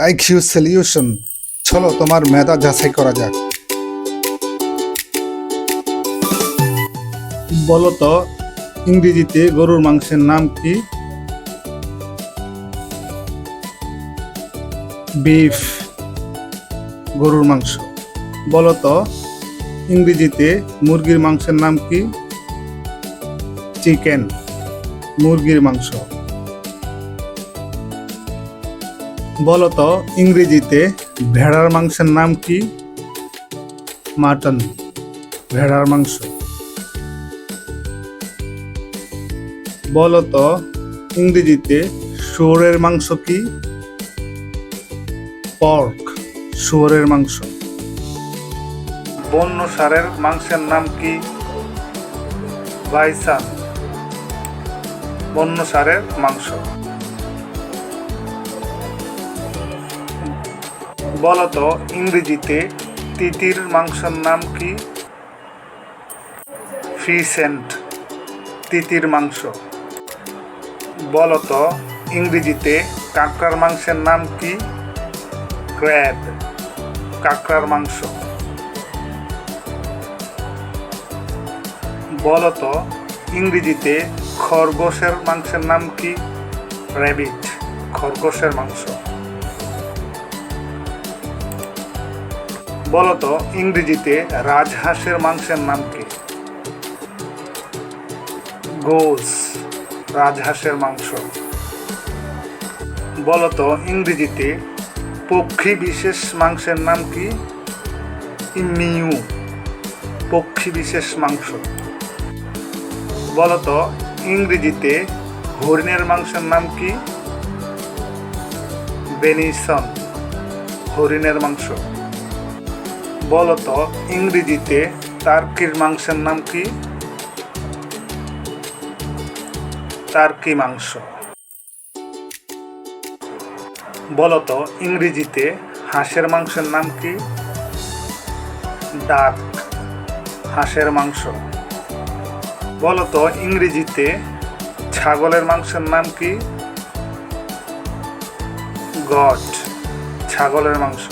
IQ solution, চলো তোমার মেধা যাচাই করা যাক। বলো তো ইংরেজিতে গরুর মাংসের নাম কি? বিফ, গরুর মাংস। বলো তো ইংরেজিতে মুরগির মাংসের নাম কি? চিকেন, মুরগির মাংস। বলো তো ইংরেজিতে ভেড়ার মাংসের নাম কি? মাটন, ভেড়ার মাংস। বলো তো ইংরেজিতে শুয়োরের মাংস কি? পর্ক, শুয়োরের মাংস। বন্য ষাঁড়ের মাংসের নাম কি? বাইসন, বন্য ষাঁড়ের মাংস। বলো তো ইংরেজিতে তিতির মাংসের নাম কি? ফিসেন্ট, তিতির মাংস। বলো তো ইংরেজিতে কাঁকড়ার মাংসের নাম কি? ক্র্যাব, কাঁকড়ার মাংস। বলো তো ইংরেজিতে খরগোশের মাংসের নাম কি? র্যাবিট, খরগোশের মাংস। বলো তো ইংরেজিতে রাজহাঁসের মাংসের নাম কি? গোস, রাজহাঁসের মাংস। বলো তো ইংরেজিতে পক্ষী বিশেষ মাংসের নাম কি? ইমিউ, পক্ষী বিশেষ মাংস। বলো তো ইংরেজিতে হরিণের মাংসের নাম কি? ভেনিসন, হরিণের মাংস। বলো তো ইংরেজিতে টার্কির মাংসের নাম কি? টার্কি মাংস। বলো তো ইংরেজিতে হাঁসের মাংসের নাম কি? ডাক, হাঁসের মাংস। বলো তো ইংরেজিতে ছাগলের মাংসের নাম কি? গট, ছাগলের মাংস।